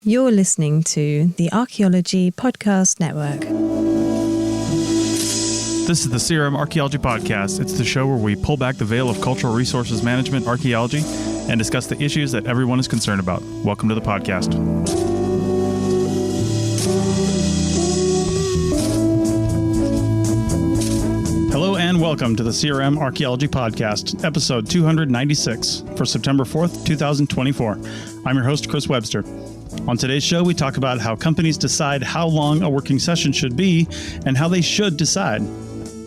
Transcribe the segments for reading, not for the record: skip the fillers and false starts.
You're listening to the Archaeology Podcast Network. This is the CRM Archaeology Podcast. It's the show where we pull back the veil of cultural resources management, archaeology, and discuss the issues that everyone is concerned about. Welcome to the podcast. Hello and welcome to the CRM Archaeology Podcast, episode 296 for September 4th, 2024. I'm your host, Chris Webster. On today's show, we talk about how companies decide how long a working session should be and how they should decide.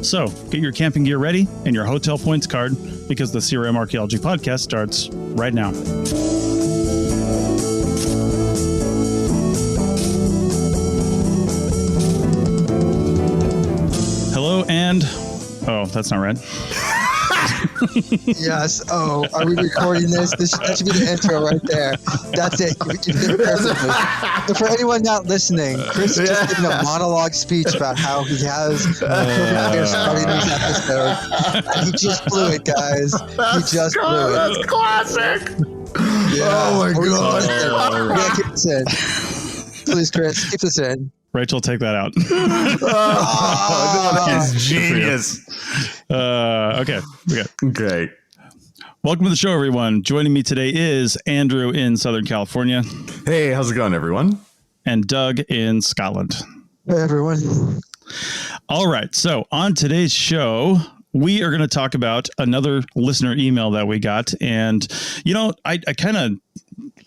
So, get your camping gear ready and your hotel points card because the CRM Archaeology Podcast starts right now. Hello and... Oh, that's not right. Yes. Oh, are we recording this? That should be the intro right there. That's it. You did it perfectly. So for anyone not listening, Chris is just giving a monologue speech about how he has starting this episode. And he just blew it, guys. He just blew it. That's classic. Yeah. Oh my God. We gotta keep this in. Please, Chris, keep this in. Rachel, take that out. That is genius. Okay. Great. Welcome to the show, everyone. Joining me today is Andrew in Southern California. Hey, how's it going, everyone? And Doug in Scotland. Hey, everyone. All right. So on today's show, we are going to talk about another listener email that we got. And, you know, I kind of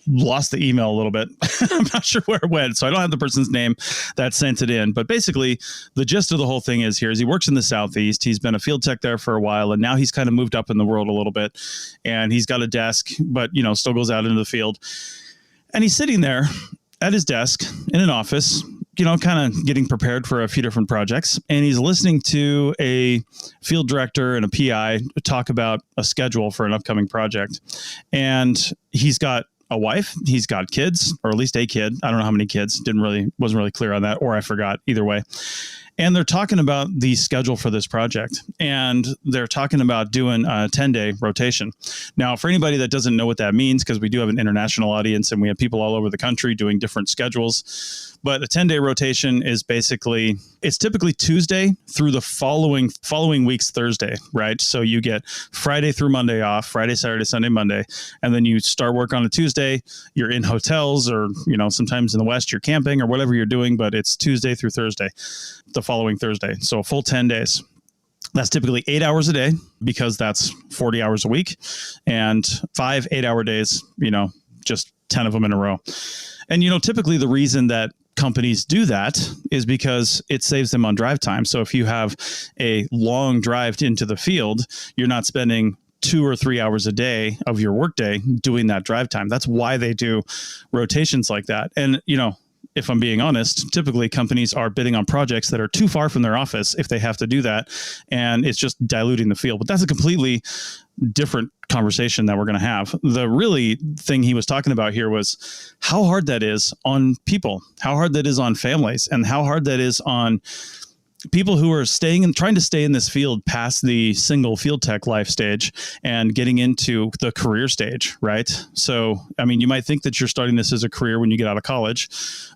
lost the email a little bit. I'm not sure where it went. So I don't have the person's name that sent it in. But basically, the gist of the whole thing is he works in the Southeast. He's been a field tech there for a while. And now he's kind of moved up in the world a little bit. And he's got a desk, but, you know, still goes out into the field. And he's sitting there at his desk in an office, you know, kind of getting prepared for a few different projects. And he's listening to a field director and a PI talk about a schedule for an upcoming project. And he's got a wife, he's got kids, or at least a kid. I don't know how many kids. Wasn't really clear on that, or I forgot. Either way. And they're talking about the schedule for this project. And they're talking about doing a 10-day rotation. Now, for anybody that doesn't know what that means, because we do have an international audience and we have people all over the country doing different schedules. But a 10-day rotation is basically, it's typically Tuesday through the following week's Thursday, right? So you get Friday through Monday off, Friday, Saturday, Sunday, Monday. And then you start work on a Tuesday. You're in hotels or, you know, sometimes in the West, you're camping or whatever you're doing, but it's Tuesday through Thursday, the following Thursday. So a full 10 days. That's typically 8 hours a day because that's 40 hours a week and 5 8-hour days, you know, just 10 of them in a row. And, you know, typically the reason that companies do that is because it saves them on drive time. So if you have a long drive into the field, you're not spending 2 or 3 hours a day of your workday doing that drive time. That's why they do rotations like that. And, you know, if I'm being honest, typically companies are bidding on projects that are too far from their office if they have to do that. And it's just diluting the field. But that's a completely different conversation that we're going to have. The really thing he was talking about here was how hard that is on people, how hard that is on families, and how hard that is on people who are trying to stay in this field past the single field tech life stage and getting into the career stage, right? So, I mean, you might think that you're starting this as a career when you get out of college,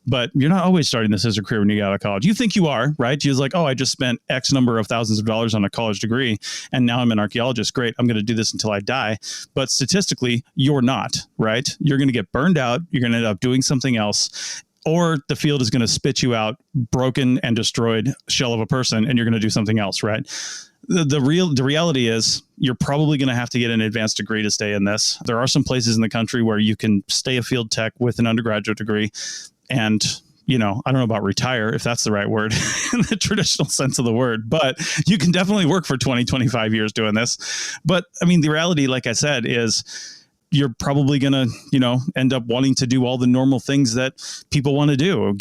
but you're not always starting this as a career when you get out of college. You think you are, right? You're like, oh, I just spent X number of thousands of dollars on a college degree, and now I'm an archaeologist. Great, I'm going to do this until I die. But statistically, you're not, right? You're going to get burned out. You're going to end up doing something else. Or the field is going to spit you out broken and destroyed shell of a person, and you're going to do something else, right? The reality is you're probably going to have to get an advanced degree to stay in this. There are some places in the country where you can stay a field tech with an undergraduate degree and, you know, I don't know about retire, if that's the right word in the traditional sense of the word, but you can definitely work for 20, 25 years doing this. But I mean, the reality, like I said, is you're probably going to, you know, end up wanting to do all the normal things that people want to do,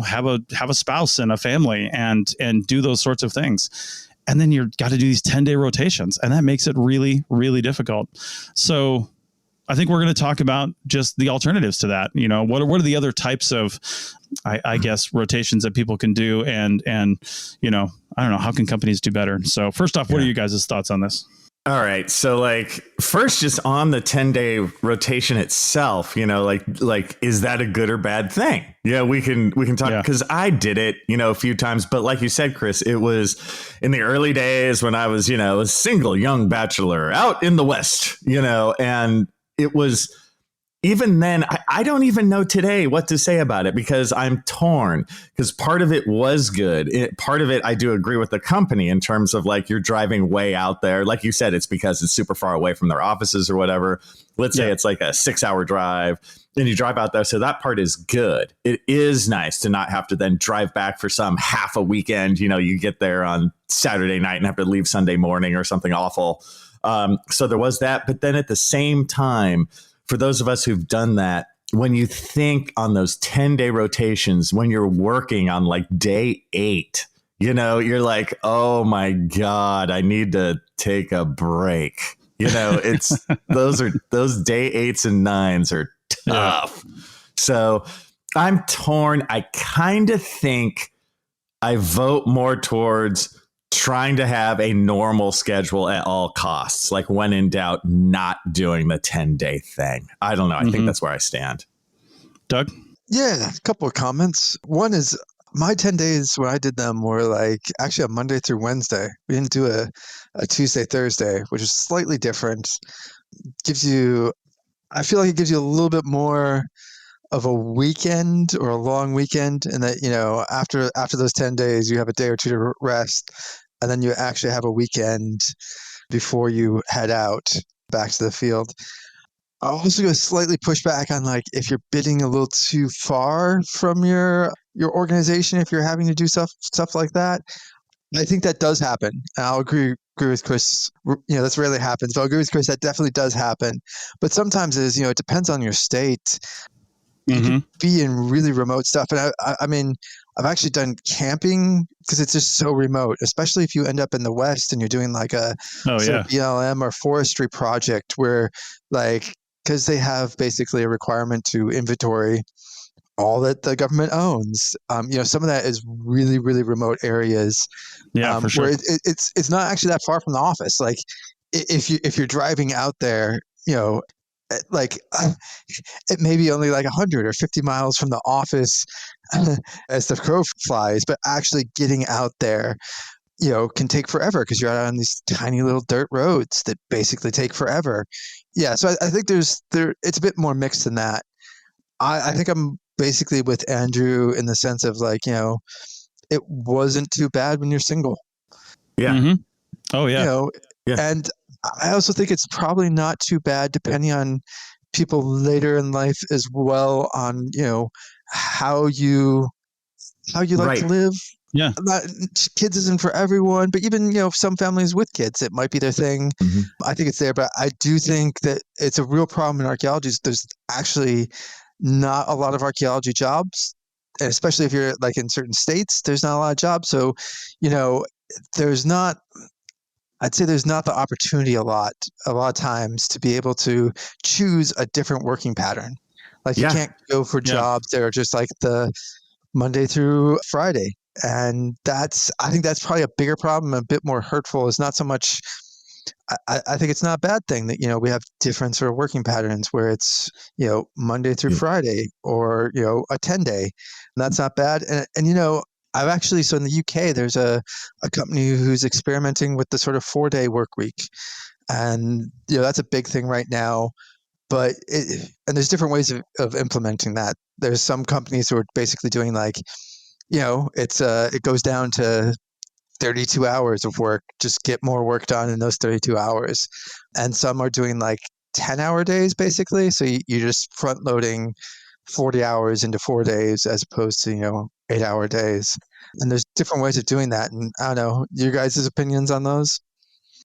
have a spouse and a family and do those sorts of things. And then you've got to do these 10-day rotations, and that makes it really, really difficult. So I think we're going to talk about just the alternatives to that. You know, what are the other types of, I guess, rotations that people can do? And, you know, I don't know, how can companies do better? So first off, what are you guys' thoughts on this? All right. So like first just on the 10-day rotation itself, like is that a good or bad thing? Yeah, we can talk because I did it, a few times. But like you said, Chris, it was in the early days when I was, a single young bachelor out in the West, and it was. Even then, I don't even know today what to say about it because I'm torn because part of it was good. Part of it, I do agree with the company in terms of like you're driving way out there. Like you said, it's because it's super far away from their offices or whatever. Let's say it's like a 6-hour drive and you drive out there. So that part is good. It is nice to not have to then drive back for some half a weekend. You get there on Saturday night and have to leave Sunday morning or something awful. So there was that. But then at the same time, for those of us who've done that, when you think on those 10-day rotations, when you're working on like day 8, you're like, oh my God, I need to take a break. It's those day 8s and 9s are tough. Yeah. So I'm torn. I kind of think I vote more towards trying to have a normal schedule at all costs, like when in doubt, not doing the 10-day thing. I don't know. I think that's where I stand. Doug? Yeah, a couple of comments. One is my 10 days when I did them were like actually a Monday through Wednesday. We didn't do a Tuesday, Thursday, which is slightly different. I feel like it gives you a little bit more of a weekend or a long weekend, and that after those 10 days you have a day or two to rest, and then you actually have a weekend before you head out back to the field. I'll also go slightly push back on like if you're bidding a little too far from your organization, if you're having to do stuff like that. I think that does happen. And I'll agree with Chris. That's rarely happens, but I'll agree with Chris. That definitely does happen. But sometimes it depends on your state. You can be in really remote stuff. And I mean, I've actually done camping because it's just so remote, especially if you end up in the West and you're doing like a BLM or forestry project where because they have basically a requirement to inventory all that the government owns. Some of that is really, really remote areas. Yeah, for sure. Where it's not actually that far from the office. Like if you're driving out there, it may be only like 100 or 50 miles from the office as the crow flies, but actually getting out there, can take forever because you're out on these tiny little dirt roads that basically take forever. Yeah. So I think it's a bit more mixed than that. I think I'm basically with Andrew in the sense of like, it wasn't too bad when you're single. Yeah. Mm-hmm. Oh yeah. And I also think it's probably not too bad depending on people later in life as well on, how you like to live. Yeah. Kids isn't for everyone, but even, some families with kids, it might be their thing. Mm-hmm. I think it's there, but I do think that it's a real problem in archaeology. There's actually not a lot of archaeology jobs, and especially if you're like in certain states, there's not a lot of jobs. So, I'd say there's not the opportunity a lot of times to be able to choose a different working pattern. Like you can't go for jobs that are just like the Monday through Friday. And I think that's probably a bigger problem, a bit more hurtful. It's not so much, I think it's not a bad thing that, we have different sort of working patterns where it's, Monday through Friday or, a 10-day. And that's not bad. And I've actually, so in the UK, there's a company who's experimenting with the sort of 4-day work week. And, that's a big thing right now. But and there's different ways of implementing that. There's some companies who are basically doing like, it goes down to 32 hours of work, just get more work done in those 32 hours. And some are doing like 10-hour days, basically. So you're just front loading 40 hours into 4 days as opposed to, 8-hour days. And there's different ways of doing that. And I don't know, your guys' opinions on those?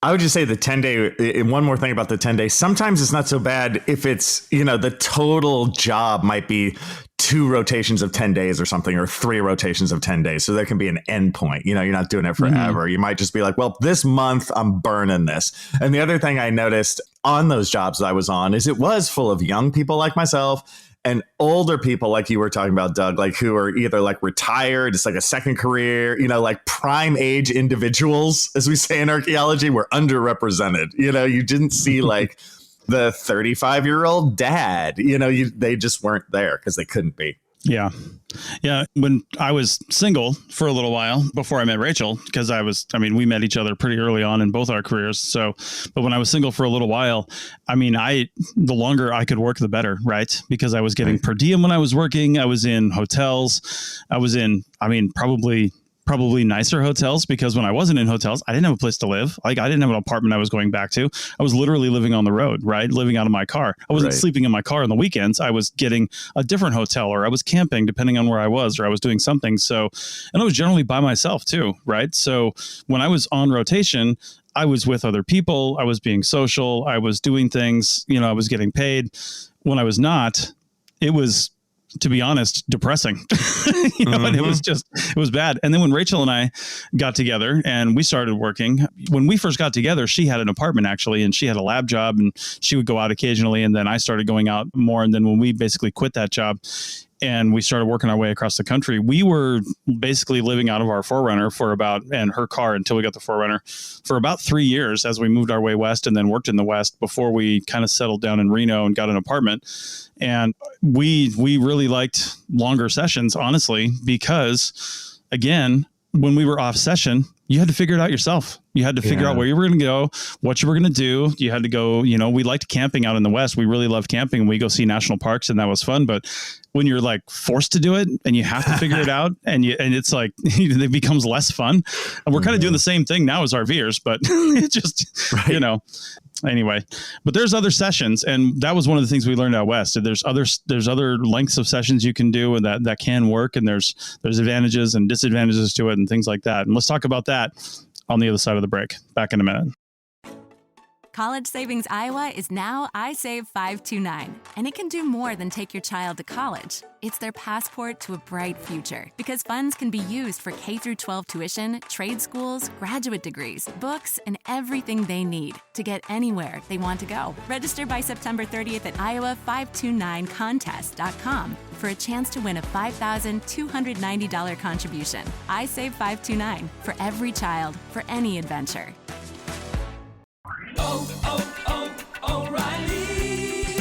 I would just say the 10-day, and one more thing about the 10-day, sometimes it's not so bad if it's, the total job might be 2 rotations of 10 days or something, or 3 rotations of 10 days. So there can be an end point. You're not doing it forever. Mm-hmm. You might just be like, well, this month I'm burning this. And the other thing I noticed on those jobs that I was on is it was full of young people like myself And older people, like you were talking about, Doug, like who are either like retired, it's like a second career, like prime age individuals, as we say in archaeology, were underrepresented. You didn't see like the 35-year-old dad, they just weren't there because they couldn't be. Yeah. Yeah. When I was single for a little while before I met Rachel, because we met each other pretty early on in both our careers. So, but when I was single for a little while, the longer I could work, the better, right? Because I was getting per diem when I was working. I was in hotels. I was in, probably nicer hotels, because when I wasn't in hotels, I didn't have a place to live. Like, I didn't have an apartment I was going back to. I was literally living on the road, right? Living out of my car. I wasn't sleeping in my car on the weekends. I was getting a different hotel, or I was camping depending on where I was, or I was doing something. So, and I was generally by myself too, right? So when I was on rotation, I was with other people. I was being social. I was doing things, I was getting paid. When I was not, it was, to be honest, depressing, and it was bad. And then when Rachel and I got together and we started working, when we first got together, she had an apartment actually, and she had a lab job, and she would go out occasionally. And then I started going out more. And then when we basically quit that job and we started working our way across the country, we were basically living out of our 4Runner and her car until we got the 4Runner for about 3 years as we moved our way west and then worked in the West before we kind of settled down in Reno and got an apartment. And we really liked longer sessions, honestly, because again, when we were off session, you had to figure it out yourself. You had to figure out where you were going to go, what you were going to do. You had to go, we liked camping out in the West. We really loved camping, and we go see national parks, and that was fun. But when you're like forced to do it and you have to figure it out, and it's like, it becomes less fun. And we're kind of doing the same thing now as RVers, but it just, anyway, but there's other sessions. And that was one of the things we learned out West. There's other lengths of sessions you can do, and that can work. And there's advantages and disadvantages to it and things like that. And let's talk about that on the other side of the break. Back in a minute. College Savings Iowa is now iSave 529, and it can do more than take your child to college. It's their passport to a bright future, because funds can be used for K-12 tuition, trade schools, graduate degrees, books, and everything they need to get anywhere they want to go. Register by September 30th at iowa529contest.com for a chance to win a $5,290 contribution. iSave 529, for every child, for any adventure. O'Reilly.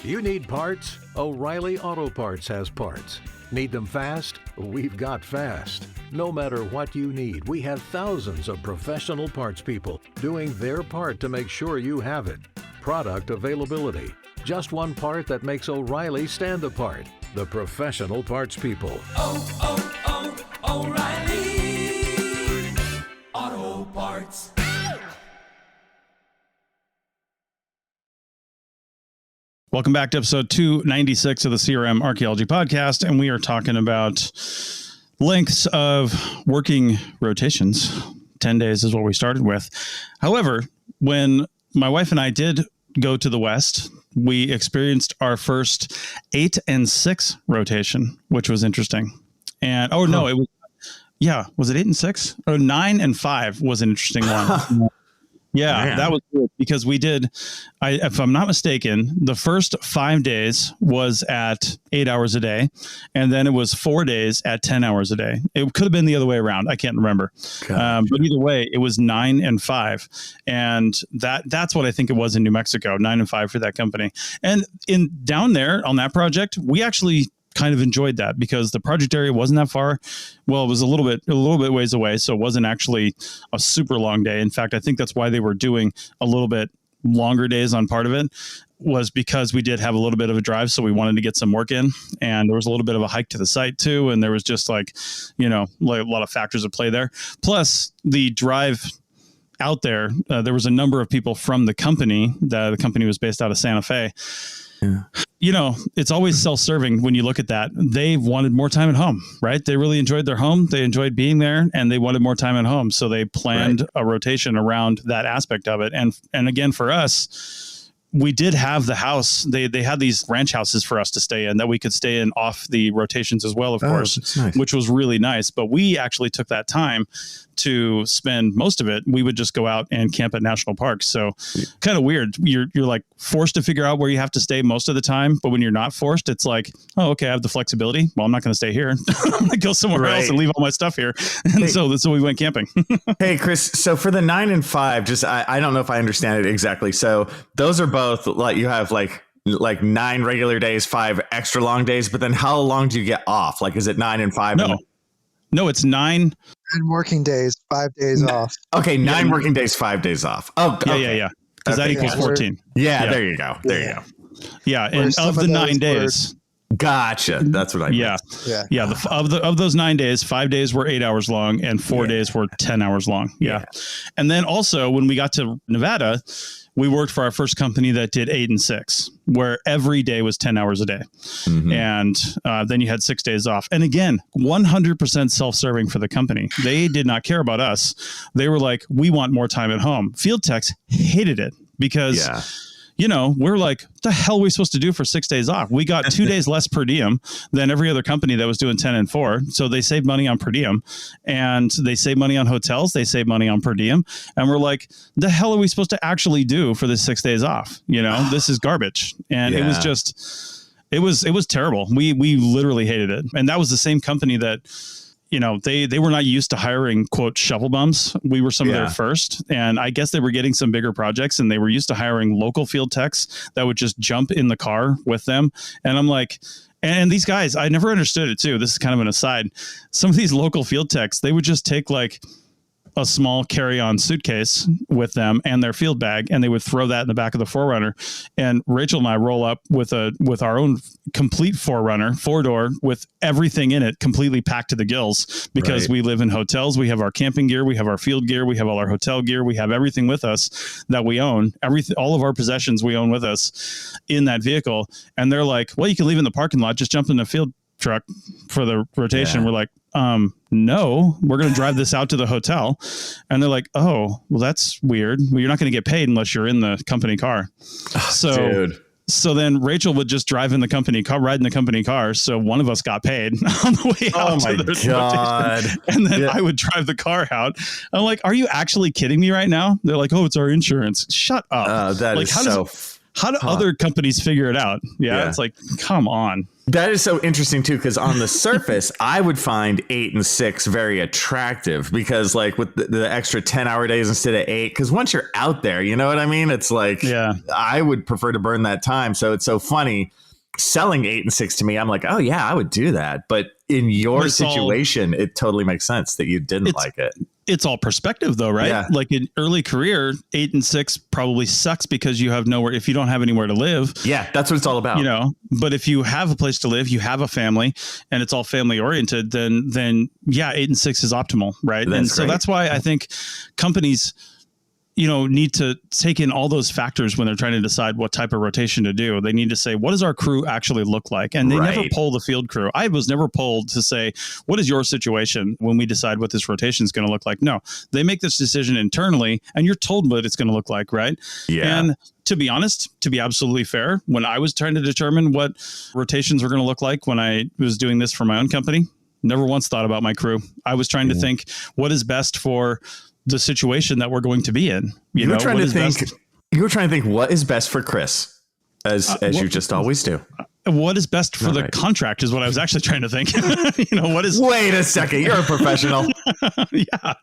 You need parts? O'Reilly Auto Parts has parts. Need them fast? We've got fast. No matter what you need, we have thousands of professional parts people doing their part to make sure you have it. Product availability. Just one part that makes O'Reilly stand apart. The professional parts people. O'Reilly Auto Parts. Welcome back to episode 296 of the CRM Archaeology Podcast, and we are talking about lengths of working rotations. 10 days is what we started with. However, when my wife and I did go to the West, we experienced our first 8 and 6 rotation, which was interesting. And was it 8 and 6? Or 9 and 5 was an interesting one. Yeah, man. That was good because we did, if I'm not mistaken, the first 5 days was at 8 hours a day. And then it was 4 days at 10 hours a day. It could have been the other way around. I can't remember. But either way, it was 9 and 5. And that's what I think it was in New Mexico, 9 and 5 for that company. And down there on that project, we actually kind of enjoyed that because the project area wasn't that far. Well, it was a little bit ways away. So it wasn't actually a super long day. In fact, I think that's why they were doing a little bit longer days on part of it, was because we did have a little bit of a drive. So we wanted to get some work in, and there was a little bit of a hike to the site too. And there was just like a lot of factors at play there. Plus the drive out there, there was a number of people from the company. The company was based out of Santa Fe. Yeah. It's always self-serving when you look at that. They wanted more time at home, right? They really enjoyed their home. They enjoyed being there, and they wanted more time at home. So they planned a rotation around that aspect of it. And again, for us, we did have the house. They had these ranch houses for us to stay in that we could stay in off the rotations as well, of course, nice. Which was really nice. But we actually took that time to spend most of it, we would just go out and camp at national parks. So kind of weird. You're like forced to figure out where you have to stay most of the time. But when you're not forced, it's like, oh, okay, I have the flexibility. Well, I'm not going to stay here. I'm going to go somewhere else and leave all my stuff here. And so we went camping. Hey, Chris. So for the 9 and 5, just I don't know if I understand it exactly. So those are both like you have like 9 regular days, 5 extra long days. But then how long do you get off? Like, is it 9 and 5? No, it's 9. 10 working days, 5 days off. Okay, 9 working days, 5 days off. Oh, okay. Yeah. Because that equals 14. Yeah, there you go. There you go. Yeah, and of the 9 days. Gotcha. That's what I meant. Yeah. Of those 9 days, 5 days were 8 hours long and 4 days were 10 hours long. Yeah. And then also when we got to Nevada, we worked for our first company that did 8 and 6, where every day was 10 hours a day. And then you had 6 days off. And again, 100% self-serving for the company. They did not care about us. They were like, we want more time at home. Field techs hated it because we're like, what the hell are we supposed to do for 6 days off? We got 2 days less per diem than every other company that was doing 10 and 4. So they saved money on per diem and they save money on hotels. They save money on per diem. And we're like, the hell are we supposed to actually do for this 6 days off? This is garbage. And it was just, it was terrible. We literally hated it. And that was the same company that, they were not used to hiring, quote, shovel bums. We were some of their first. And I guess they were getting some bigger projects and they were used to hiring local field techs that would just jump in the car with them. And I'm like, and these guys, I never understood it too. This is kind of an aside. Some of these local field techs, they would just take like a small carry-on suitcase with them and their field bag, and they would throw that in the back of the 4Runner. And Rachel and I roll up with our own complete 4Runner, 4-door, with everything in it completely packed to the gills because we live in hotels. We have our camping gear, we have our field gear, we have all our hotel gear, we have everything with us that we own. All of our possessions we own with us in that vehicle. And they're like, well, you can leave in the parking lot, just jump in the field truck for the rotation. We're like, no, we're going to drive this out to the hotel. And they're like, oh, well, that's weird. Well, you're not going to get paid unless you're in the company car. So then Rachel would just drive in the company car, ride in the company car. So one of us got paid on the way out. Oh my God. And then I would drive the car out. I'm like, are you actually kidding me right now? They're like, oh, it's our insurance. Shut up. How do other companies figure it out? It's like, come on. That is so interesting too, because on the surface, I would find 8 and 6 very attractive because like with the extra 10-hour days instead of 8, because once you're out there, you know what I mean? It's like, I would prefer to burn that time. So it's so funny selling 8 and 6 to me. I'm like, oh yeah, I would do that. But in your situation, it totally makes sense that you didn't like it. It's all perspective though, right? Yeah. Like in early career, 8 and 6 probably sucks because you have nowhere, if you don't have anywhere to live. Yeah, that's what it's all about. But if you have a place to live, you have a family and it's all family oriented, then 8 and 6 is optimal, right? So that's why I think companies need to take in all those factors when they're trying to decide what type of rotation to do. They need to say, what does our crew actually look like? And they never poll the field crew. I was never polled to say, what is your situation when we decide what this rotation is going to look like? No, they make this decision internally and you're told what it's going to look like. Right. Yeah. And to be honest, to be absolutely fair, when I was trying to determine what rotations were going to look like when I was doing this for my own company, never once thought about my crew. I was trying to think what is best for the situation that we're going to be in. You were trying to think what is best for Chris, as you just always do. What is best for the contract is what I was actually trying to think. What is... Wait a second. You're a professional. Yeah.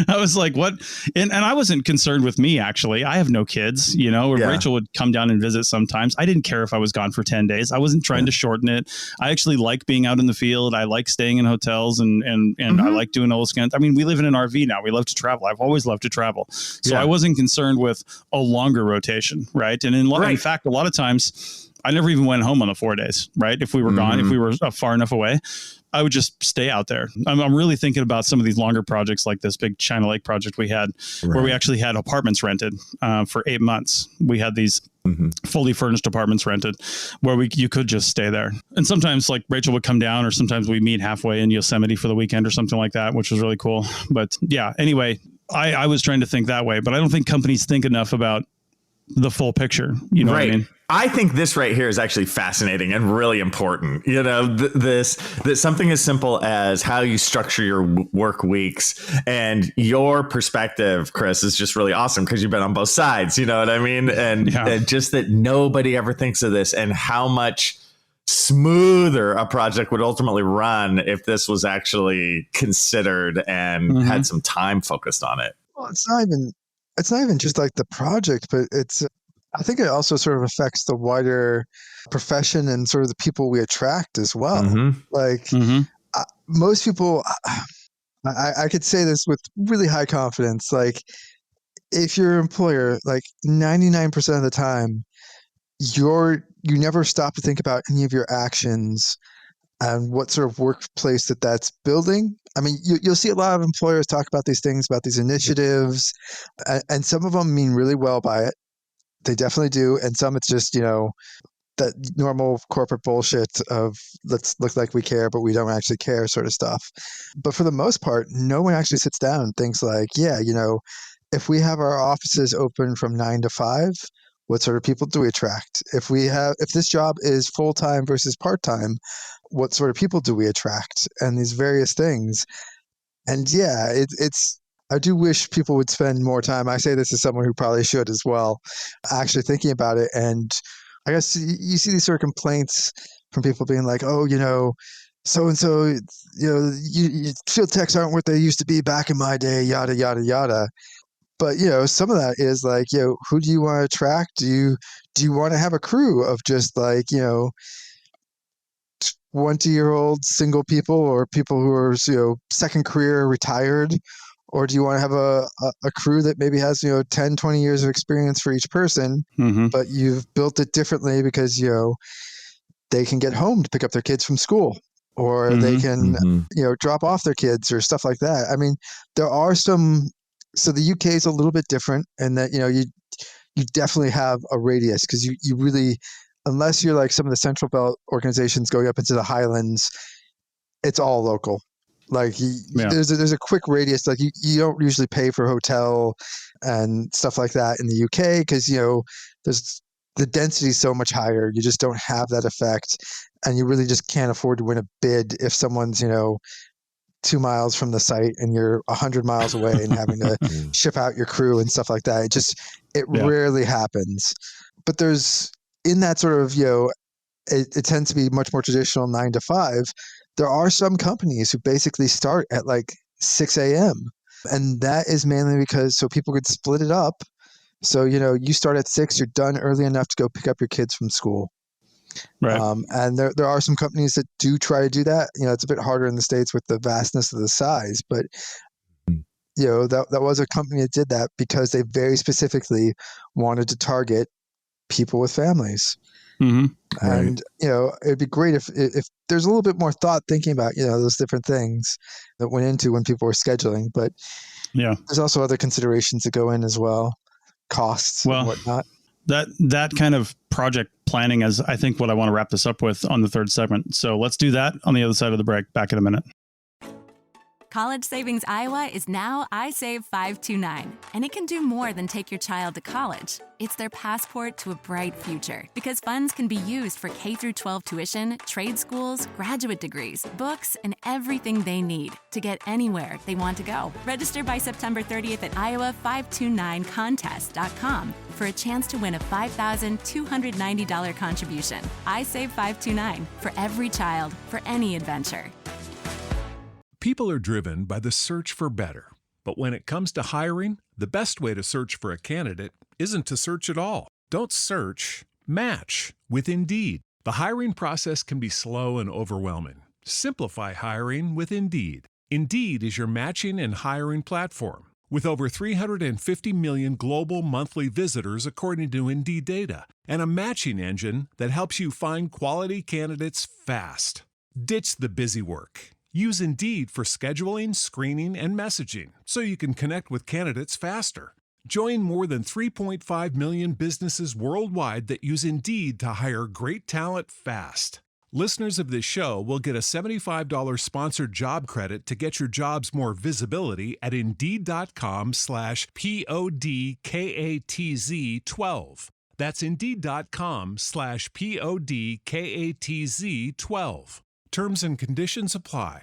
I was like, what? And I wasn't concerned with me, actually. I have no kids, Rachel would come down and visit sometimes. I didn't care if I was gone for 10 days. I wasn't trying to shorten it. I actually like being out in the field. I like staying in hotels and I like doing all those kinds. I mean, we live in an RV now. We love to travel. I've always loved to travel. So I wasn't concerned with a longer rotation. Right. And in fact, a lot of times, I never even went home on the 4 days, right? If we were gone, if we were far enough away, I would just stay out there. I'm really thinking about some of these longer projects like this big China Lake project we had where we actually had apartments rented for 8 months. We had these fully furnished apartments rented where you could just stay there. And sometimes like Rachel would come down or sometimes we meet halfway in Yosemite for the weekend or something like that, which was really cool. But yeah, anyway, I was trying to think that way, but I don't think companies think enough about the full picture. You know what I mean? I think this right here is actually fascinating and really important. You know, that something as simple as how you structure your work weeks, and your perspective, Chris, is just really awesome because you've been on both sides. You know what I mean? And just that nobody ever thinks of this, and how much smoother a project would ultimately run if this was actually considered and had some time focused on it. Well, it's not even just like the project, but I think it also sort of affects the wider profession and sort of the people we attract as well. Like most people, I could say this with really high confidence. Like if your employer, like 99% of the time, you never stop to think about any of your actions and what sort of workplace that's building. I mean, you'll see a lot of employers talk about these things, about these initiatives, and some of them mean really well by it. They definitely do. And some it's just, that normal corporate bullshit of let's look like we care, but we don't actually care sort of stuff. But for the most part, no one actually sits down and thinks like, yeah, if we have our offices open from 9 to 5, what sort of people do we attract? If this job is full-time versus part-time, what sort of people do we attract? And these various things. And yeah, I do wish people would spend more time. I say this as someone who probably should as well, actually thinking about it. And I guess you see these sort of complaints from people being like, oh, so-and-so, field techs aren't what they used to be back in my day, yada, yada, yada. But, some of that is like, who do you want to attract? Do you want to have a crew of just like, 20-year-old single people, or people who are, second career retired? Or do you want to have a crew that maybe has, 10, 20 years of experience for each person, but you've built it differently because, they can get home to pick up their kids from school, or they can, drop off their kids or stuff like that. I mean, there are some. So the UK is a little bit different in that, you definitely have a radius because you really, unless you're like some of the Central Belt organizations going up into the Highlands, it's all local. Like there's a quick radius. Like you don't usually pay for hotel and stuff like that in the UK because, there's the density is so much higher. You just don't have that effect. And you really just can't afford to win a bid if someone's, 2 miles from the site and you're 100 miles away and having to ship out your crew and stuff like that. It rarely happens. But there's in that sort of, it tends to be much more traditional 9 to 5. There are some companies who basically start at like 6 a.m. And that is mainly because so people could split it up. So, you start at 6, you're done early enough to go pick up your kids from school. Right. And there are some companies that do try to do that. It's a bit harder in the States with the vastness of the size, but that was a company that did that because they very specifically wanted to target people with families. And it'd be great if there's a little bit more thought thinking about those different things that went into when people were scheduling. But there's also other considerations that go in as well, costs and whatnot. That kind of project planning is, I think, what I want to wrap this up with on the third segment. So let's do that on the other side of the break. Back in a minute. College Savings Iowa is now iSave 529, and it can do more than take your child to college. It's their passport to a bright future because funds can be used for K-12 tuition, trade schools, graduate degrees, books, and everything they need to get anywhere they want to go. Register by September 30th at iowa529contest.com for a chance to win a $5,290 contribution. iSave 529 for every child, for any adventure. People are driven by the search for better. But when it comes to hiring, the best way to search for a candidate isn't to search at all. Don't search, match with Indeed. The hiring process can be slow and overwhelming. Simplify hiring with Indeed. Indeed is your matching and hiring platform. With over 350 million global monthly visitors according to Indeed data, and a matching engine that helps you find quality candidates fast. Ditch the busy work. Use Indeed for scheduling, screening, and messaging so you can connect with candidates faster. Join more than 3.5 million businesses worldwide that use Indeed to hire great talent fast. Listeners of this show will get a $75 sponsored job credit to get your jobs more visibility at Indeed.com/PODKATZ12. That's Indeed.com/PODKATZ12. Terms and conditions apply.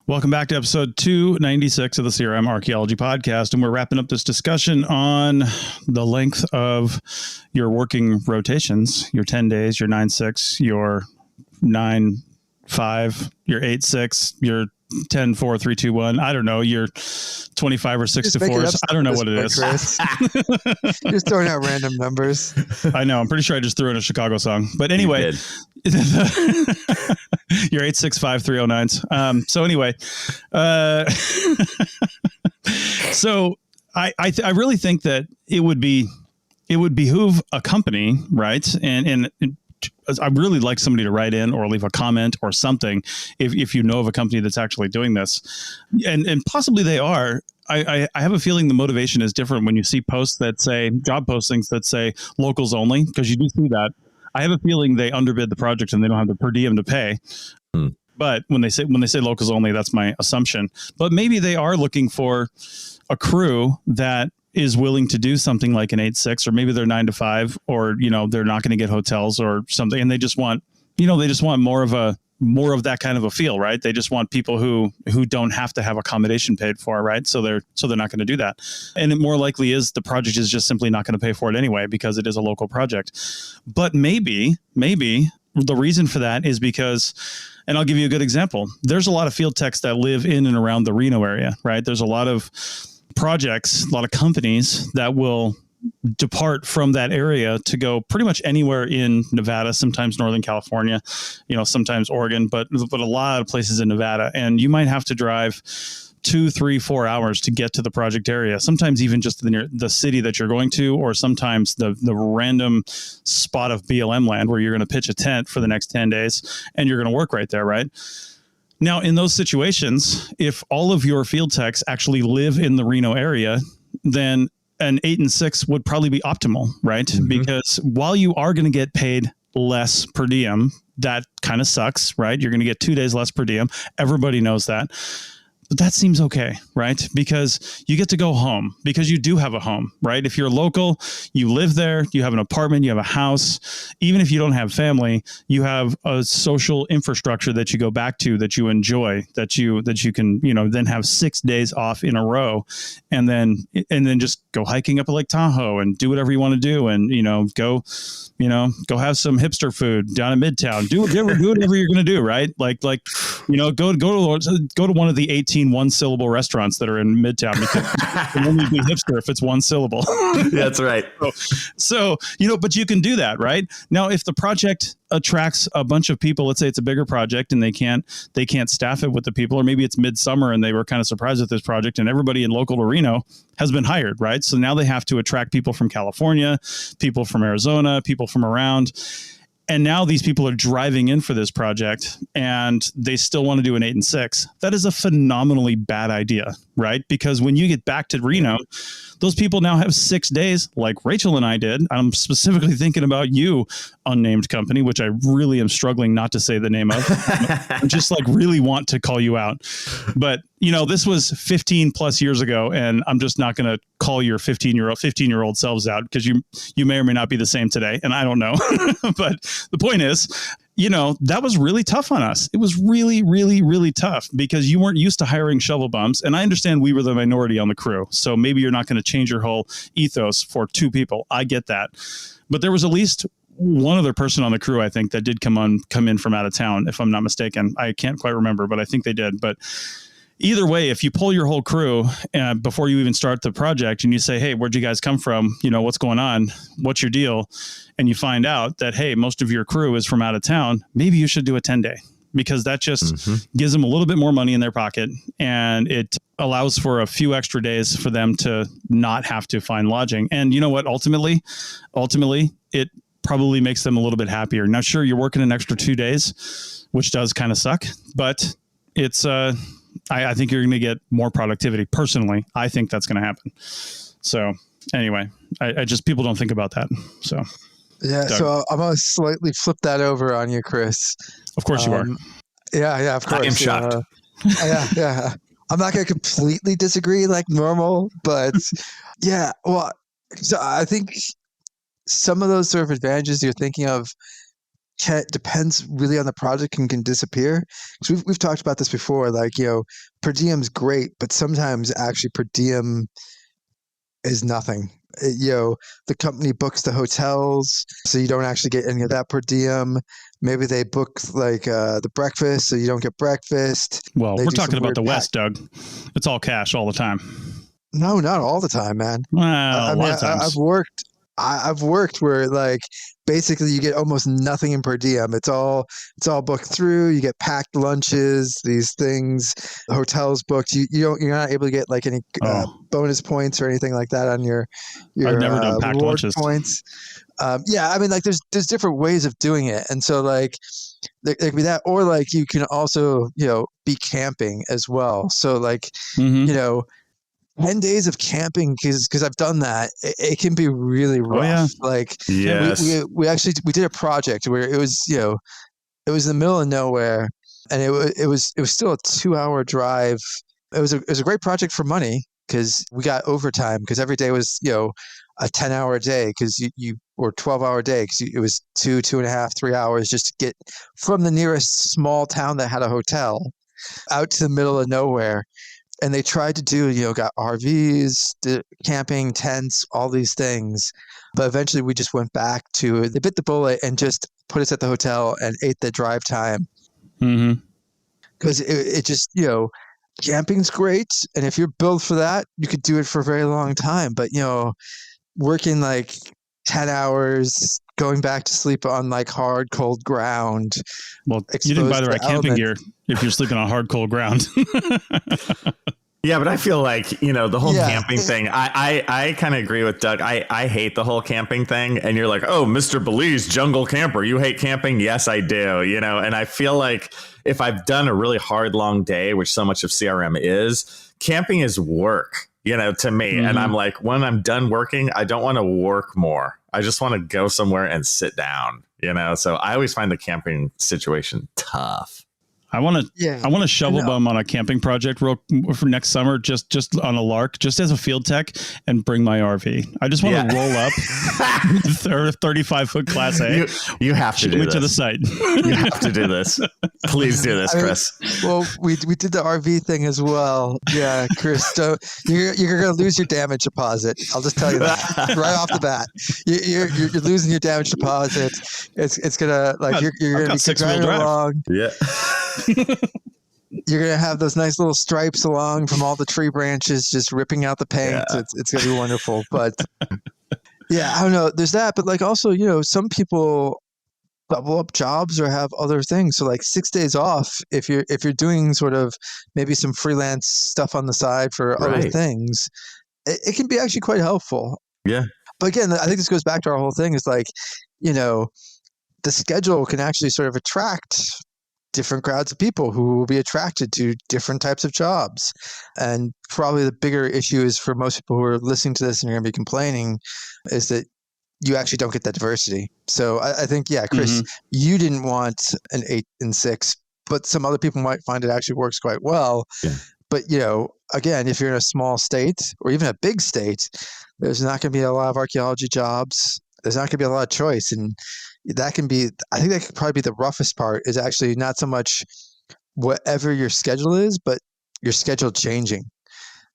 Welcome back to episode 296 of the CRM Archaeology podcast. And we're wrapping up this discussion on the length of your working rotations, your 10 days, your 9-6, your 9-5, your 8-6, your 10-4-3-2-1. I don't know. You're 25 or 6 to 4s. I don't know what it is. You're just throwing out random numbers. I know. I'm pretty sure I just threw in a Chicago song. But anyway, your 865-309s. So anyway, so I really think that it would behoove a company, right? And I really like somebody to write in or leave a comment or something if you know of a company that's actually doing this, and possibly they are. I have a feeling the motivation is different when you see posts that say job postings that say locals only, because you do see that. I have a feeling they underbid the project and they don't have the per diem to pay. But when they say locals only, that's my assumption. But maybe they are looking for a crew that is willing to do something like an 8-6, or maybe they're 9-5, or, they're not going to get hotels or something. And they just want more of that kind of a feel, right? They just want people who don't have to have accommodation paid for, right? So they're not going to do that. And it more likely is the project is just simply not going to pay for it anyway, because it is a local project. But maybe the reason for that is because, and I'll give you a good example. There's a lot of field techs that live in and around the Reno area, right? There's a lot of projects, a lot of companies that will depart from that area to go pretty much anywhere in Nevada, sometimes Northern California, sometimes Oregon, but a lot of places in Nevada. And you might have to drive 2, 3, 4 hours to get to the project area. Sometimes even just the city that you're going to, or sometimes the random spot of BLM land where you're going to pitch a tent for the next 10 days and you're going to work right there, right? Now, in those situations, if all of your field techs actually live in the Reno area, then an 8 and 6 would probably be optimal, right? Mm-hmm. Because while you are going to get paid less per diem, that kind of sucks, right? You're going to get 2 days less per diem. Everybody knows that. But that seems okay, right? Because you get to go home, because you do have a home, right? If you're local, you live there, you have an apartment, you have a house. Even if you don't have family, you have a social infrastructure that you go back to, that you enjoy, that you can, then have 6 days off in a row, and then just go hiking up at Lake Tahoe and do whatever you want to do, and go have some hipster food down at Midtown. Do whatever you're going to do, right? Like go to one of the 18 one-syllable restaurants that are in Midtown, because it can only be hipster if it's one syllable. Yeah, that's right. So but you can do that, right? Now, if the project attracts a bunch of people, let's say it's a bigger project and they can't staff it with the people, or maybe it's midsummer and they were kind of surprised with this project and everybody in local to Reno has been hired, right? So now they have to attract people from California, people from Arizona, people from around. And now these people are driving in for this project and they still want to do an 8 and 6. That is a phenomenally bad idea, right? Because when you get back to Reno, those people now have 6 days, like Rachel and I did. I'm specifically thinking about you, unnamed company, which I really am struggling not to say the name of. I just really want to call you out. But this was 15 plus years ago, and I'm just not going to call your 15-year-old selves out, because you may or may not be the same today, and I don't know. But the point is, that was really tough on us. It was really, really, really tough, because you weren't used to hiring shovel bums. And I understand we were the minority on the crew, so maybe you're not going to change your whole ethos for 2 people. I get that. But there was at least one other person on the crew, I think, that did come in from out of town, if I'm not mistaken. I can't quite remember, but I think they did. But either way, if you pull your whole crew before you even start the project and you say, hey, where'd you guys come from? What's going on? What's your deal? And you find out that, hey, most of your crew is from out of town, maybe you should do a 10-day, because that just gives them a little bit more money in their pocket. And it allows for a few extra days for them to not have to find lodging. And you know what? Ultimately, it probably makes them a little bit happier. Now, sure, you're working an extra 2 days, which does kind of suck, but it's, I think you're going to get more productivity. Personally, I think that's going to happen. So anyway, I just, people don't think about that. So yeah. Doug. So I'm going to slightly flip that over on you, Chris. Of course you are. Yeah, of course. I am shocked. Yeah. I'm not going to completely disagree like normal, but yeah, well, So I think some of those sort of advantages you're thinking of depends really on the project and can disappear. Because we've talked about this before. Like, per diem's great, but sometimes actually per diem is nothing. The company books the hotels, so you don't actually get any of that per diem. Maybe they book like the breakfast, so you don't get breakfast. Well, They we're do talking some about weird the West, Doug. It's all cash all the time. No, not all the time, man. Well, I a mean, lot of times. I've worked where like basically you get almost nothing in per diem. It's all booked through. You get packed lunches, these things, hotels booked. You're not able to get like any bonus points or anything like that on your I've never done packed reward lunches. points. Yeah, I mean, like there's different ways of doing it, and so like there could be that, or like you can also be camping as well. So like 10 days of camping, because I've done that. It can be really rough. Oh, yeah. Like Yes. we did a project where it was it was in the middle of nowhere, and it was still a 2-hour drive. It was a great project for money because we got overtime because every day was a 10-hour day because you or 12-hour day because it was 2.5, 3 hours just to get from the nearest small town that had a hotel out to the middle of nowhere. And they tried to do, got RVs, camping, tents, all these things. But eventually we just went back to, they bit the bullet and just put us at the hotel and ate the drive time. Because it just, camping's great. And if you're built for that, you could do it for a very long time. But, working like 10 hours, going back to sleep on like hard, cold ground. Well, you didn't buy the right camping gear if you're sleeping on hard, cold ground. Yeah, but I feel like, the whole camping thing, I kind of agree with Doug. I hate the whole camping thing. And you're like, oh, Mr. Belize, jungle camper. You hate camping? Yes, I do. And I feel like if I've done a really hard, long day, which so much of CRM is, camping is work, to me. And I'm like, when I'm done working, I don't want to work more. I just want to go somewhere and sit down, So I always find the camping situation tough. I want to shovel bum on a camping project for next summer, just on a lark, just as a field tech, and bring my RV. I just want to roll up 35-foot Class A. You have to do this. To the site. You have to do this. Please do this, Chris. Well, we did the RV thing as well. Yeah, Chris. So you're going to lose your damage deposit. I'll just tell you that right off the bat. You're losing your damage deposit. It's gonna you're gonna be driving along. Yeah. You're gonna have those nice little stripes along from all the tree branches just ripping out the paint. Yeah. It's gonna be wonderful. But yeah, I don't know. There's that, but like also, some people double up jobs or have other things. So like 6 days off if you're doing sort of maybe some freelance stuff on the side for other things, it can be actually quite helpful. Yeah. But again, I think this goes back to our whole thing. Is like, the schedule can actually sort of attract different crowds of people who will be attracted to different types of jobs. And probably the bigger issue is for most people who are listening to this and you're going to be complaining is that you actually don't get that diversity. So I think, Chris, you didn't want an 8 and 6, but some other people might find it actually works quite well. Yeah. But, again, if you're in a small state or even a big state, there's not going to be a lot of archaeology jobs. There's not going to be a lot of choice. And that can be, I think that could probably be the roughest part, is actually not so much whatever your schedule is, but your schedule changing.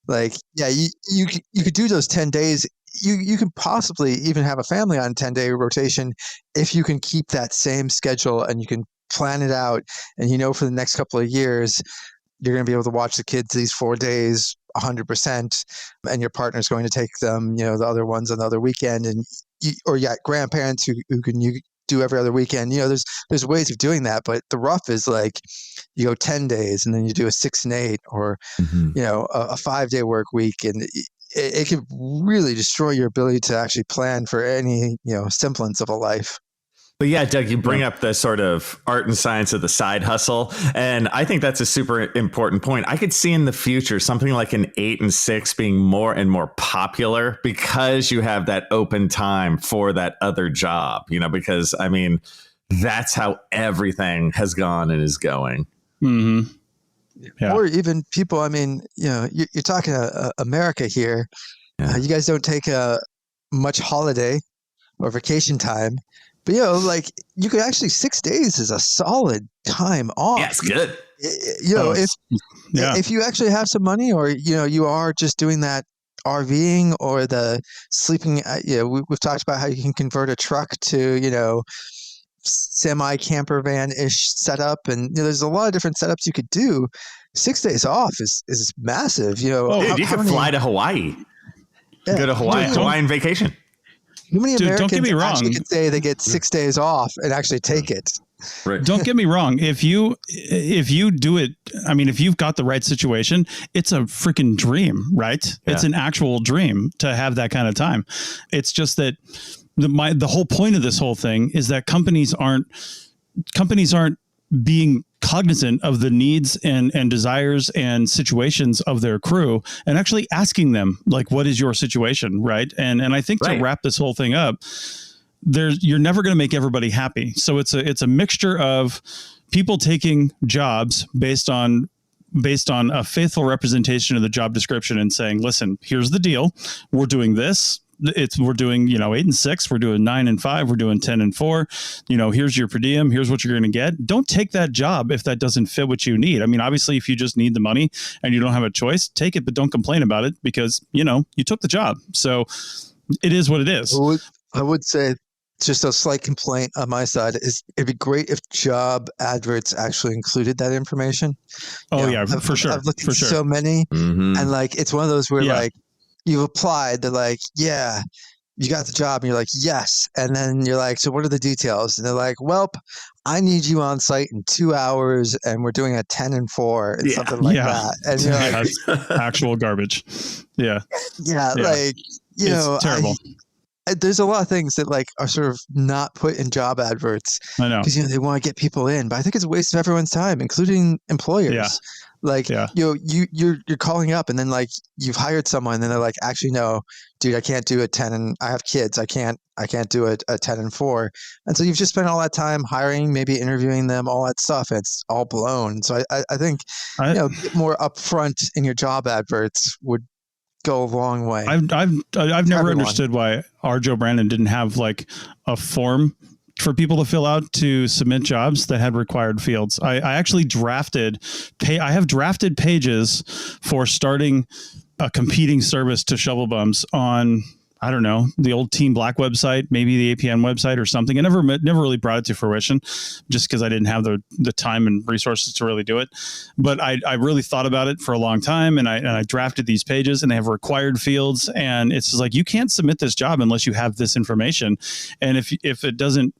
Like, you could do those 10 days. You can possibly even have a family on 10-day rotation if you can keep that same schedule and you can plan it out. And for the next couple of years, you're going to be able to watch the kids these 4 days 100%, and your partner's going to take them, the other ones on the other weekend, and grandparents who can do every other weekend. There's ways of doing that, but the rough is like you go 10 days and then you do a 6 and 8, or a 5-day work week, and it can really destroy your ability to actually plan for any semblance of a life. But yeah, Doug, you bring up the sort of art and science of the side hustle. And I think that's a super important point. I could see in the future something like an 8 and 6 being more and more popular because you have that open time for that other job, because I mean, that's how everything has gone and is going. Mm-hmm. Yeah. Or even people, I mean, you're talking America here. Yeah. You guys don't take much holiday or vacation time. But, like you could actually 6 days is a solid time off. Yeah, it's good. If you actually have some money or, you are just doing that RVing or the sleeping, we've talked about how you can convert a truck to, semi camper van ish setup. And there's a lot of different setups you could do. 6 days off is massive. You could fly to Hawaii. Yeah. Go to Hawaiian vacation. How many Americans don't get me wrong. actually could say they get 6 days off and actually take it? Right. Don't get me wrong. If you do it, I mean, if you've got the right situation, it's a freaking dream, right? Yeah. It's an actual dream to have that kind of time. It's just that the whole point of this whole thing is that companies aren't being cognizant of the needs and desires and situations of their crew and actually asking them, like, what is your situation? Right. And I think to wrap this whole thing up, you're never going to make everybody happy. So it's a mixture of people taking jobs based on a faithful representation of the job description and saying, listen, here's the deal. We're doing this. We're doing, 8 and 6, we're doing 9 and 5, we're doing 10 and 4, here's your per diem, here's what you're going to get. Don't take that job if that doesn't fit what you need. I mean, obviously if you just need the money and you don't have a choice, take it, but don't complain about it because, you took the job. So it is what it is. I would say just a slight complaint on my side is it'd be great if job adverts actually included that information. For sure. I've looked at so many and it's one of those where you've applied, they're like, yeah, you got the job. And you're like, yes. And then you're like, so what are the details? And they're like, welp, I need you on site in 2 hours and we're doing a 10 and 4 and something like that. And you're like, actual garbage. Yeah. Yeah. It's terrible. There's a lot of things that are sort of not put in job adverts. I know. Because, they want to get people in, but I think it's a waste of everyone's time, including employers. Yeah. You're calling up and then you've hired someone and they're like, actually, no, dude, I can't do a 10 and I have kids. I can't do a 10 and 4. And so you've just spent all that time hiring, maybe interviewing them, all that stuff. And it's all blown. So I think, more upfront in your job adverts would go a long way. I've never understood why our Joe Brandon didn't have a form for people to fill out to submit jobs that had required fields. I actually I have drafted pages for starting a competing service to shovel bums on, I don't know, the old Team Black website, maybe the APN website or something. I never really brought it to fruition just because I didn't have the time and resources to really do it. But I really thought about it for a long time and I drafted these pages and they have required fields. And it's just you can't submit this job unless you have this information. And if it doesn't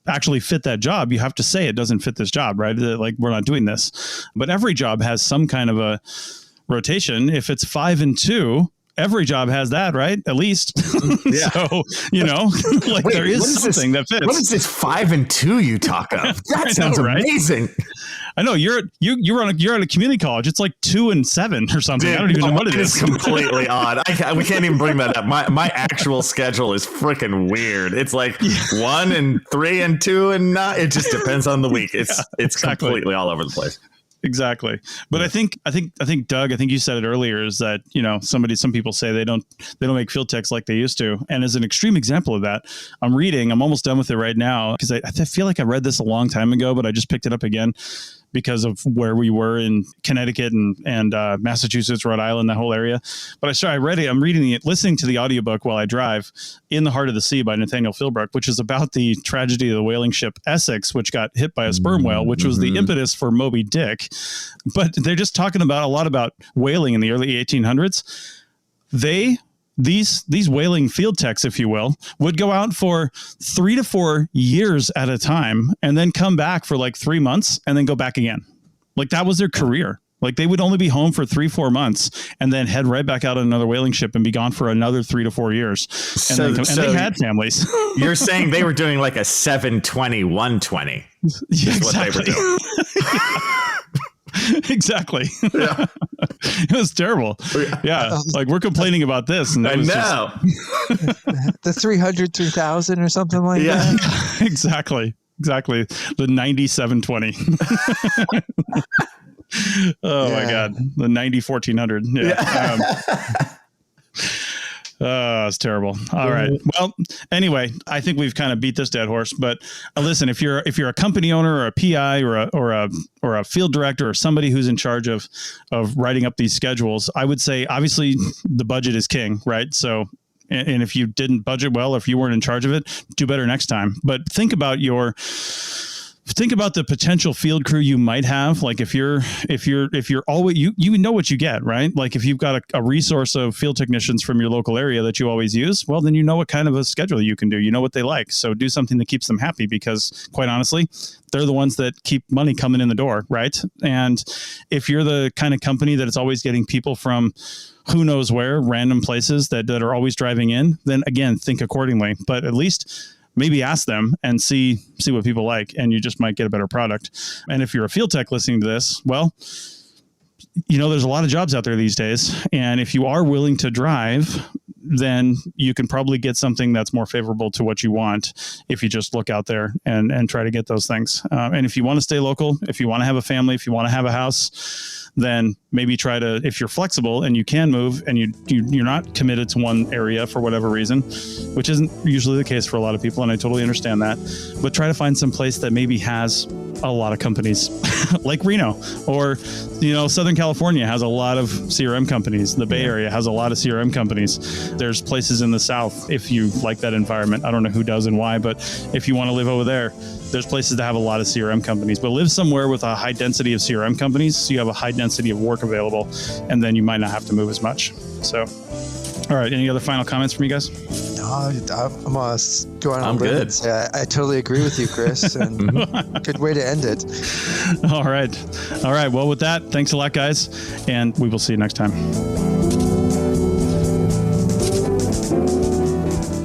actually fit that job, you have to say it doesn't fit this job, right? We're not doing this. But every job has some kind of a rotation. If it's 5 and 2, every job has that, right? At least. Yeah. So, Wait, there is something that fits. What is this 5 and 2 you talk of? That sounds amazing. I know you're at a community college. It's 2 and 7 or something. Dude, I don't even know what it is. It's completely odd. We can't even bring that up. My actual schedule is freaking weird. It's 1 and 3 and 2 and 9. It just depends on the week. It's completely all over the place. Exactly. But I think Doug, I think you said it earlier, is that, some people say they don't make field techs like they used to. And as an extreme example of that, I'm almost done with it right now because I feel like I read this a long time ago, but I just picked it up again because of where we were in Connecticut and Massachusetts, Rhode Island, that whole area. But I read it. I'm reading it, listening to the audiobook while I drive, In the Heart of the Sea by Nathaniel Philbrook, which is about the tragedy of the whaling ship Essex, which got hit by a sperm whale, which was the impetus for Moby Dick. But they're just talking a lot about whaling in the early 1800s. These whaling field techs, if you will, would go out for 3 to 4 years at a time and then come back for 3 months and then go back again. That was their career. They would only be home for 3-4 months and then head right back out on another whaling ship and be gone for another 3 to 4 years. And they had families. You're saying they were doing a 7/20/120. Yeah, exactly. What they were doing. Exactly. Yeah. It was terrible. Yeah. We're complaining about this. And I know. The 300, 3000 or something like that. Exactly. The 9720. Oh my God. The 90-1400. Yeah. It's terrible. All right. Well, anyway, I think we've kind of beat this dead horse. But listen, if you're a company owner or a PI or a field director or somebody who's in charge of writing up these schedules, I would say obviously the budget is king, right? So, and if you didn't budget well, if you weren't in charge of it, do better next time. But think about the potential field crew you might have. Like if you're always, you know what you get, right? Like if you've got a resource of field technicians from your local area that you always use, well, then you know what kind of a schedule you can do. You know what they like. So do something that keeps them happy, because quite honestly, they're the ones that keep money coming in the door, right? And if you're the kind of company that is always getting people from who knows where, random places that are always driving in, then again, think accordingly. But at least maybe ask them and see what people like, and you just might get a better product. And if you're a field tech listening to this, well, there's a lot of jobs out there these days. And if you are willing to drive, then you can probably get something that's more favorable to what you want if you just look out there and try to get those things. And if you want to stay local, if you want to have a family, if you want to have a house, then maybe try to, if you're flexible and you can move and you're not committed to one area for whatever reason, which isn't usually the case for a lot of people, and I totally understand that, but try to find some place that maybe has a lot of companies like Reno, or Southern California has a lot of CRM companies. The Bay Area has a lot of CRM companies. There's places in the South, if you like that environment. I don't know who does and why, but if you want to live over there, there's places that have a lot of CRM companies. But live somewhere with a high density of CRM companies, so you have a high density of work available, and then you might not have to move as much. So, all right, any other final comments from you guys? No, I'm going to go on I'm good. and say I totally agree with you, Chris, and good way to end it. All right. Well, with that, thanks a lot, guys, and we will see you next time.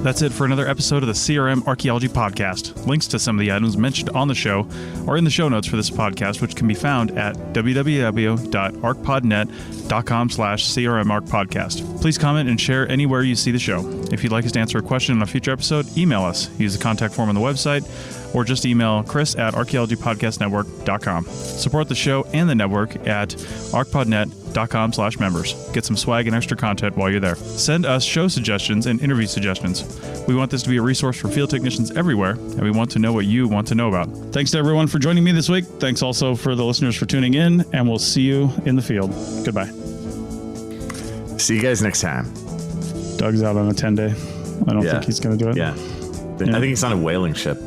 That's it for another episode of the CRM Archaeology Podcast. Links to some of the items mentioned on the show are in the show notes for this podcast, which can be found at www.arcpodnet.com/CRMArcPodcast. Please comment and share anywhere you see the show. If you'd like us to answer a question on a future episode, email us. Use the contact form on the website, or just email chris@archaeologypodcastnetwork.com. Support the show and the network at arcpodnet.com/members. Get some swag and extra content while you're there. Send us show suggestions and interview suggestions. We want this to be a resource for field technicians everywhere, and we want to know what you want to know about. Thanks to everyone for joining me this week. Thanks also for the listeners for tuning in, and we'll see you in the field. Goodbye. See you guys next time. Doug's out on a 10-day. I don't think he's going to do it. Yeah. I think he's on a whaling ship.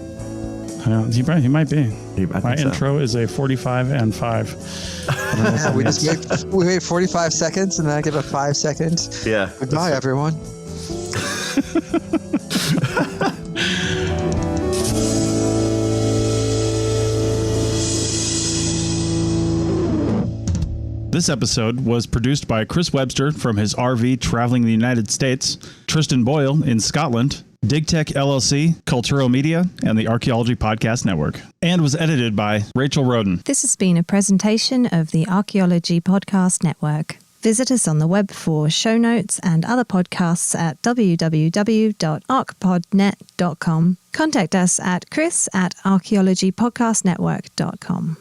He might be. My so. intro is a 45 and 5. Yeah, we wait 45 seconds and then I give a 5 seconds. Yeah. Goodbye, everyone. This episode was produced by Chris Webster from his RV traveling the United States, Tristan Boyle in Scotland, DigTech LLC, Culturo Media, and the Archaeology Podcast Network, and was edited by Rachel Roden. This has been a presentation of the Archaeology Podcast Network. Visit us on the web for show notes and other podcasts at www.arcpodnet.com. Contact us at chris@archaeologypodcastnetwork.com.